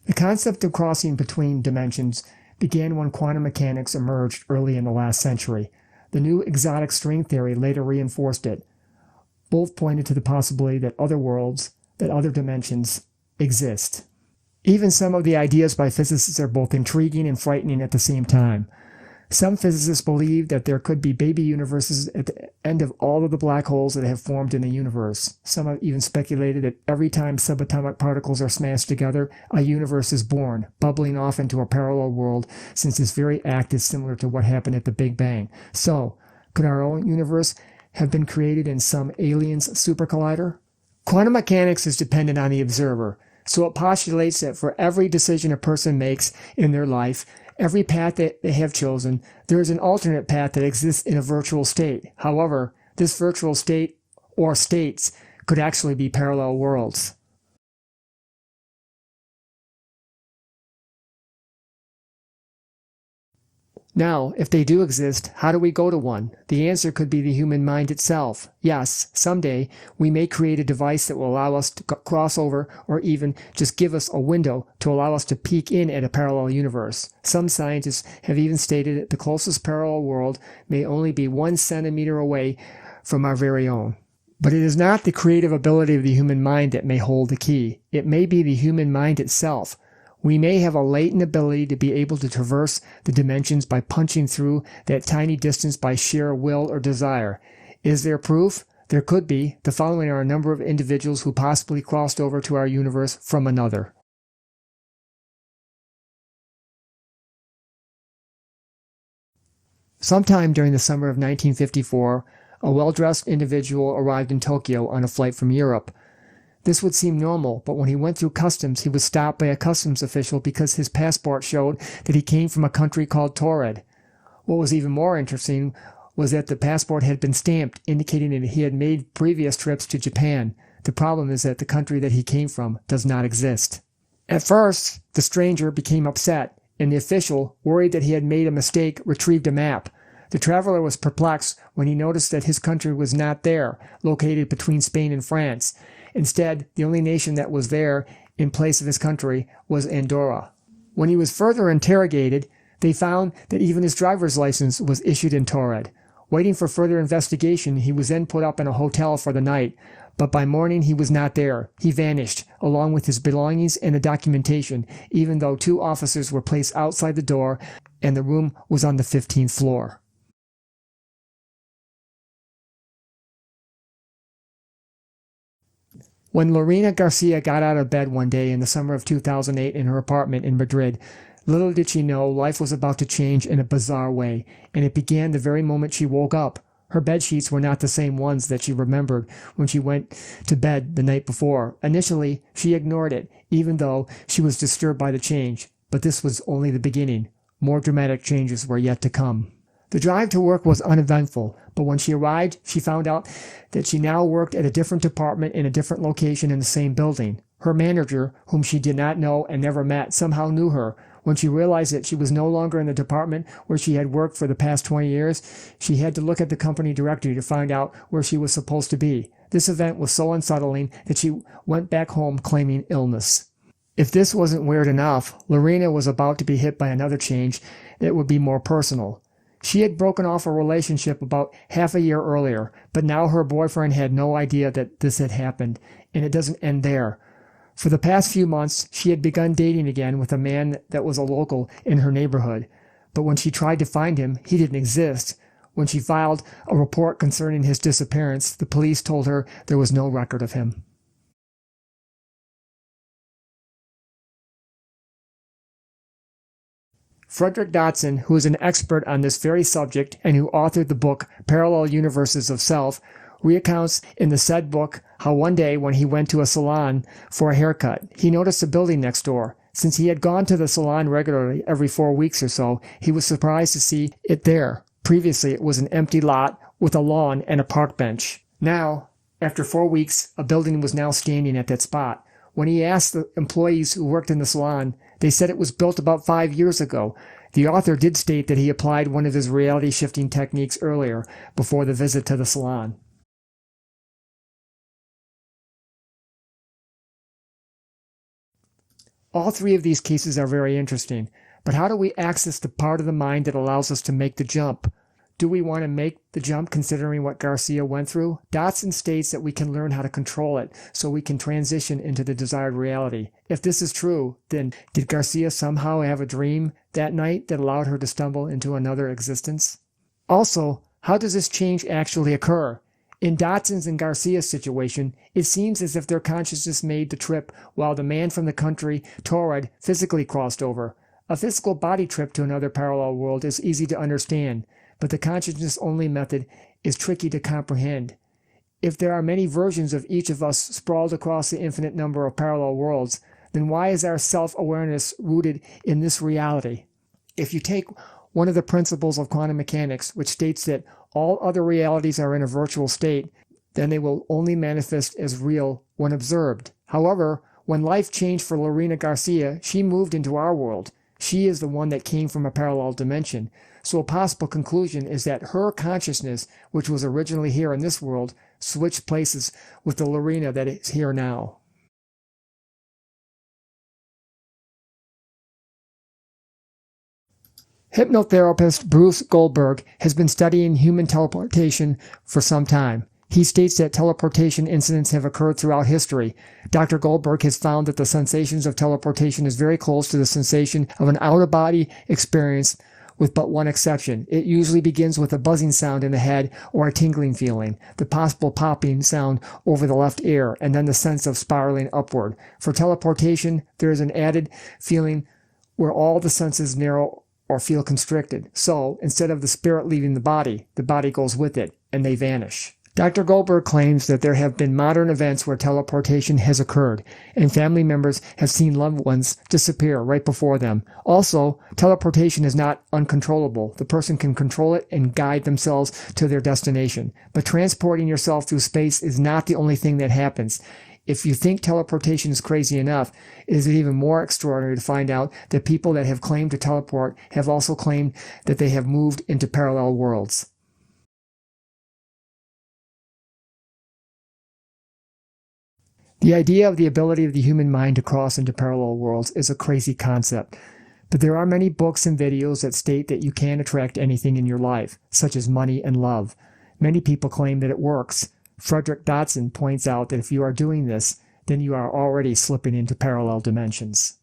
The concept of crossing between dimensions began when quantum mechanics emerged early in the last century. The new exotic string theory later reinforced it. Both pointed to the possibility that other worlds, that other dimensions, exist. Even some of the ideas by physicists are both intriguing and frightening at the same time. Some physicists believe that there could be baby universes at the end of all of the black holes that have formed in the universe. Some have even speculated that every time subatomic particles are smashed together, a universe is born, bubbling off into a parallel world, since this very act is similar to what happened at the Big Bang. So, could our own universe have been created in some alien's supercollider? Quantum mechanics is dependent on the observer, so it postulates that for every decision a person makes in their life, every path that they have chosen, there is an alternate path that exists in a virtual state. However, this virtual state or states could actually be parallel worlds. Now, if they do exist, how do we go to one? The answer could be the human mind itself. Yes, someday we may create a device that will allow us to cross over or even just give us a window to allow us to peek in at a parallel universe. Some scientists have even stated that the closest parallel world may only be 1 centimeter away from our very own. But it is not the creative ability of the human mind that may hold the key. It may be the human mind itself. We may have a latent ability to be able to traverse the dimensions by punching through that tiny distance by sheer will or desire. Is there proof? There could be. The following are a number of individuals who possibly crossed over to our universe from another. Sometime during the summer of 1954, a well-dressed individual arrived in Tokyo on a flight from Europe. This would seem normal, but when he went through customs, he was stopped by a customs official because his passport showed that he came from a country called Torrid. What was even more interesting was that the passport had been stamped, indicating that he had made previous trips to Japan. The problem is that the country that he came from does not exist. At first, the stranger became upset, and the official, worried that he had made a mistake, retrieved a map. The traveler was perplexed when he noticed that his country was not there, located between Spain and France. Instead, the only nation that was there in place of his country was Andorra. When he was further interrogated, they found that even his driver's license was issued in Torrid. Waiting for further investigation, he was then put up in a hotel for the night, but by morning he was not there. He vanished, along with his belongings and the documentation, even though 2 officers were placed outside the door and the room was on the 15th floor. When Lorena Garcia got out of bed one day in the summer of 2008 in her apartment in Madrid, little did she know life was about to change in a bizarre way, and it began the very moment she woke up. Her bed sheets were not the same ones that she remembered when she went to bed the night before. Initially, she ignored it, even though she was disturbed by the change. But this was only the beginning. More dramatic changes were yet to come. The drive to work was uneventful, but when she arrived, she found out that she now worked at a different department in a different location in the same building. Her manager, whom she did not know and never met, somehow knew her. When she realized that she was no longer in the department where she had worked for the past 20 years, she had to look at the company directory to find out where she was supposed to be. This event was so unsettling that she went back home claiming illness. If this wasn't weird enough, Lorena was about to be hit by another change that would be more personal. She had broken off a relationship about half a year earlier, but now her boyfriend had no idea that this had happened, and it doesn't end there. For the past few months, she had begun dating again with a man that was a local in her neighborhood, but when she tried to find him, he didn't exist. When she filed a report concerning his disappearance, the police told her there was no record of him. Frederick Dodson, who is an expert on this very subject and who authored the book Parallel Universes of Self, recounts in the said book how one day when he went to a salon for a haircut, he noticed a building next door. Since he had gone to the salon regularly every 4 weeks or so, he was surprised to see it there. Previously, it was an empty lot with a lawn and a park bench. Now, after 4 weeks, a building was now standing at that spot. When he asked the employees who worked in the salon, they said it was built about 5 years ago. The author did state that he applied one of his reality shifting techniques earlier, before the visit to the salon. All three of these cases are very interesting, but how do we access the part of the mind that allows us to make the jump? Do we want to make the jump considering what Garcia went through? Dotson states that we can learn how to control it so we can transition into the desired reality. If this is true, then did Garcia somehow have a dream that night that allowed her to stumble into another existence? Also, how does this change actually occur? In Dotson's and Garcia's situation, it seems as if their consciousness made the trip while the man from the country, Torrid, physically crossed over. A physical body trip to another parallel world is easy to understand, but the consciousness-only method is tricky to comprehend. If there are many versions of each of us sprawled across the infinite number of parallel worlds, then why is our self-awareness rooted in this reality? If you take one of the principles of quantum mechanics, which states that all other realities are in a virtual state, then they will only manifest as real when observed. However, when life changed for Lorena Garcia, she moved into our world. She is the one that came from a parallel dimension. So a possible conclusion is that her consciousness, which was originally here in this world, switched places with the Lorena that is here now. Hypnotherapist Bruce Goldberg has been studying human teleportation for some time. He states that teleportation incidents have occurred throughout history. Dr. Goldberg has found that the sensations of teleportation is very close to the sensation of an out-of-body experience, with but one exception. It usually begins with a buzzing sound in the head or a tingling feeling, the possible popping sound over the left ear, and then the sense of spiraling upward. For teleportation, there is an added feeling where all the senses narrow or feel constricted. So, instead of the spirit leaving the body goes with it, and they vanish. Dr. Goldberg claims that there have been modern events where teleportation has occurred, and family members have seen loved ones disappear right before them. Also, teleportation is not uncontrollable. The person can control it and guide themselves to their destination. But transporting yourself through space is not the only thing that happens. If you think teleportation is crazy enough, it is even more extraordinary to find out that people that have claimed to teleport have also claimed that they have moved into parallel worlds. The idea of the ability of the human mind to cross into parallel worlds is a crazy concept, but there are many books and videos that state that you can attract anything in your life, such as money and love. Many people claim that it works. Frederick Dotson points out that if you are doing this, then you are already slipping into parallel dimensions.